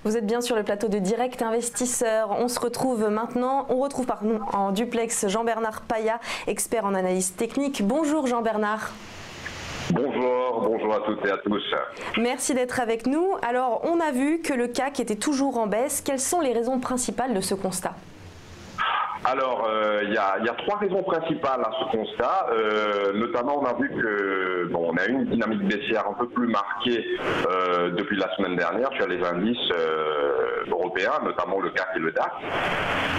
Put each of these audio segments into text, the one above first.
Vous êtes bien sur le plateau de Direct Investisseur. On retrouve en duplex Jean-Bernard Paya, expert en analyse technique. Bonjour Jean-Bernard. Bonjour à toutes et à tous. Merci d'être avec nous. Alors, on a vu que le CAC était toujours en baisse. Quelles sont les raisons principales de ce constat ? Alors, il y a trois raisons principales à ce constat. Notamment, on a vu que on a eu une dynamique baissière un peu plus marquée depuis la semaine dernière sur les indices européens, notamment le CAC et le DAX.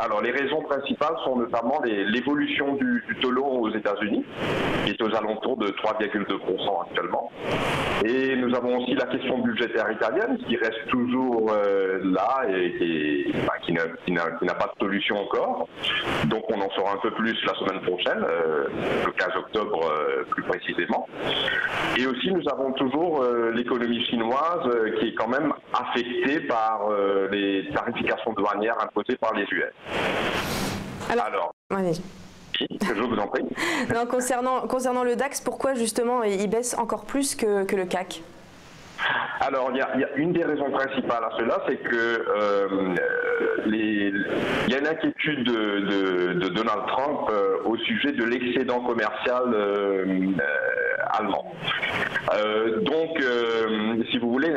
Alors, les raisons principales sont notamment l'évolution du taux long aux États-Unis, qui est aux alentours de 3,2% actuellement. Et nous avons aussi la question budgétaire italienne, qui reste toujours là et qui n'a pas de solution encore. Donc on en saura un peu plus la semaine prochaine, le 15 octobre plus précisément. Et aussi nous avons toujours l'économie chinoise qui est quand même affectée par les tarifications douanières imposées par les US. Alors allez-y. Je vous en prie. Non, concernant le DAX, pourquoi justement il baisse encore plus que le CAC ? Alors, il y a une des raisons principales à cela, c'est que il y a une inquiétude de Donald Trump au sujet de l'excédent commercial allemand. Donc, si vous voulez,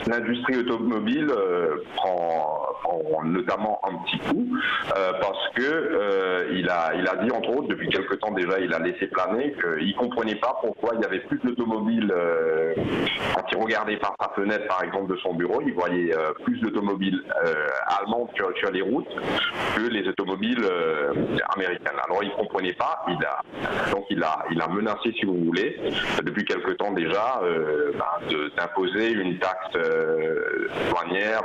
l'industrie automobile prend notamment un petit coup parce que il a dit, entre autres, depuis quelque temps déjà, il a laissé planer qu'il ne comprenait pas pourquoi il y avait plus d'automobiles quand il regardait par sa fenêtre, par exemple, de son bureau, il voyait plus d'automobiles allemandes sur les routes que les automobiles américaines. Alors, il ne comprenait pas, donc il a menacé, si vous voulez, depuis quelque temps déjà, d'imposer une taxe douanière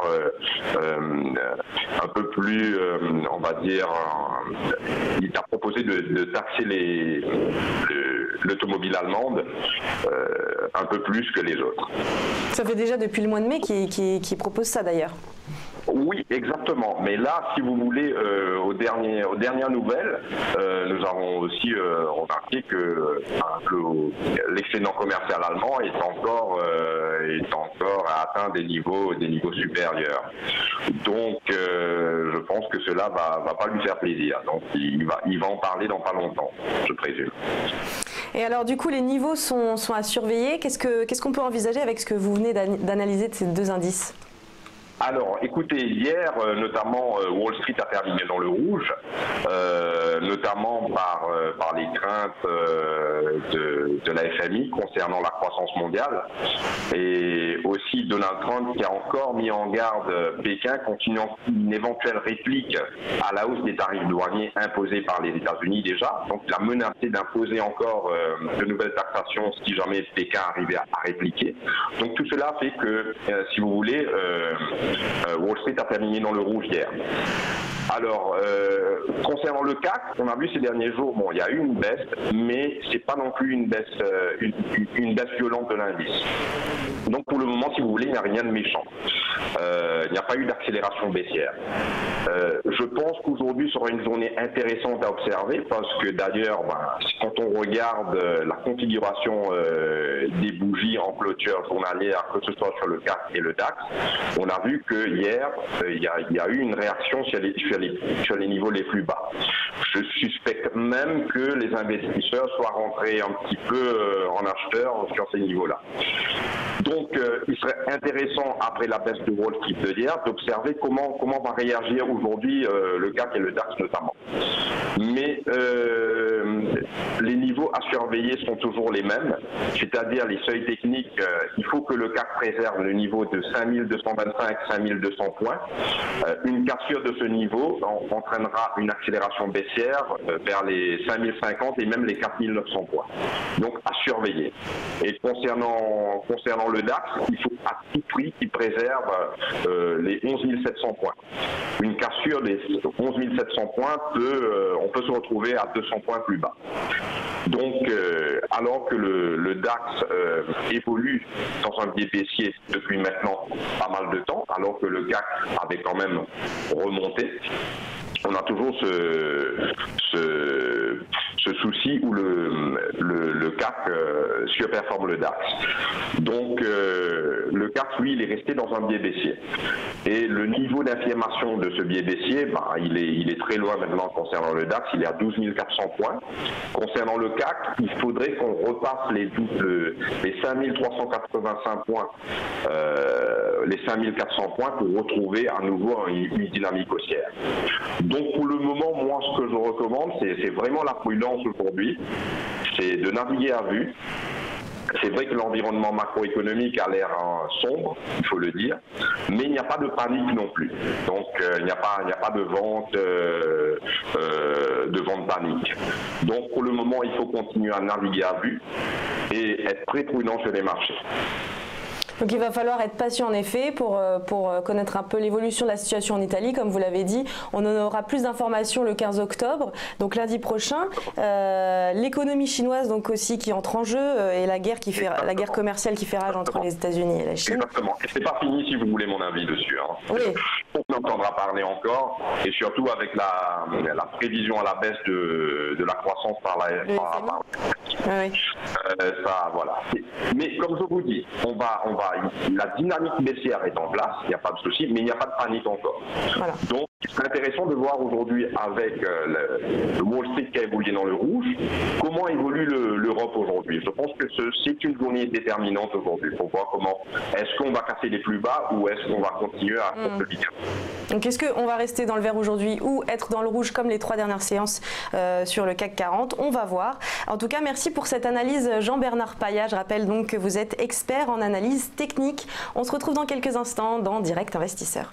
un peu plus, on va dire, il a proposé de taxer l'automobile allemande un peu plus que les autres. Ça fait déjà depuis le mois de mai qu'il propose ça d'ailleurs. Oui, exactement. Mais là, si vous voulez, aux dernières nouvelles, nous avons aussi remarqué que l'excédent commercial allemand est encore à atteindre des niveaux supérieurs. Donc, je pense que cela va pas lui faire plaisir. Donc, il va en parler dans pas longtemps, je présume. Et alors, du coup, les niveaux sont à surveiller. Qu'est-ce qu'on peut envisager avec ce que vous venez d'analyser de ces deux indices ? Alors, écoutez, hier, notamment, Wall Street a terminé dans le rouge, notamment par les craintes de la FMI concernant la croissance mondiale, et aussi Donald Trump qui a encore mis en garde Pékin continuant une éventuelle réplique à la hausse des tarifs douaniers imposés par les États-Unis déjà. Donc, il a menacé d'imposer encore de nouvelles taxations si jamais Pékin arrivait à répliquer. Donc, tout cela fait que, si vous voulez, Wall Street a terminé dans le rouge hier. Alors, concernant le CAC, on a vu ces derniers jours, il y a eu une baisse, mais c'est pas non plus une baisse violente de l'indice. Donc pour le moment, si vous voulez, il n'y a rien de méchant. Il n'y a pas eu d'accélération baissière. Je pense qu'aujourd'hui sera une journée intéressante à observer parce que d'ailleurs, quand on regarde la configuration des bougies en clôture journalière, que ce soit sur le CAC et le DAX, on a vu que hier, il y a eu une réaction sur les niveaux les plus bas. Je suspecte même que les investisseurs soient rentrés un petit peu en acheteur sur ces niveaux-là. Donc, il serait intéressant, après la baisse de Wall Street d'hier, d'observer comment va réagir aujourd'hui le CAC et le DAX notamment. Mais les niveaux à surveiller sont toujours les mêmes, c'est-à-dire les seuils techniques. Il faut que le CAC préserve le niveau de 5225-5200 points. Une cassure de ce niveau entraînera une accélération baissière vers les 5050 et même les 4900 points. Donc, à surveiller. Et concernant le DAX, il faut à tout prix qu'il préserve les 11 700 points. Une cassure des 11 700 points on peut se retrouver à 200 points plus bas. Donc, alors que le DAX évolue dans un biais baissier depuis maintenant pas mal de temps, alors que le CAC avait quand même remonté, on a toujours ce souci où le CAC surperforme le DAX. Donc, le CAC, lui, il est resté dans un biais baissier. Et le niveau d'affirmation de ce biais baissier, il est très loin maintenant concernant le DAX, il est à 12 400 points. Concernant le CAC, il faudrait qu'on repasse les 5 385 points, les 5 400 points pour retrouver à nouveau une dynamique haussière. Donc pour le moment, moi, ce que je recommande, c'est vraiment la prudence aujourd'hui, c'est de naviguer à vue. C'est vrai que l'environnement macroéconomique a l'air sombre, il faut le dire, mais il n'y a pas de panique non plus. Donc il n'y a pas de vente panique. Donc pour le moment, il faut continuer à naviguer à vue et être très prudent sur les marchés. Donc il va falloir être patient en effet pour connaître un peu l'évolution de la situation en Italie. Comme vous l'avez dit, on en aura plus d'informations le 15 octobre, donc lundi prochain. L'économie chinoise donc aussi qui entre en jeu et la guerre commerciale qui fait rage entre les États-Unis et la Chine. Exactement. Et c'est pas fini si vous voulez mon avis dessus. Hein. Oui. On entendra parler encore, et surtout avec la prévision à la baisse de la croissance par la oui. Ça, voilà. Mais comme je vous dis, la dynamique baissière est en place, il n'y a pas de souci, mais il n'y a pas de panique encore. Voilà. Donc, c'est intéressant de voir aujourd'hui avec le Wall Street qui a évolué dans le rouge, comment évolue l'Europe aujourd'hui. Je pense que c'est une journée déterminante aujourd'hui pour voir comment est-ce qu'on va casser les plus bas ou est-ce qu'on va continuer à consolider. Donc est-ce qu'on va rester dans le vert aujourd'hui ou être dans le rouge comme les 3 dernières séances sur le CAC 40? On va voir. En tout cas, merci pour cette analyse Jean-Bernard Paya. Je rappelle donc que vous êtes expert en analyse technique. On se retrouve dans quelques instants dans Direct Investisseur.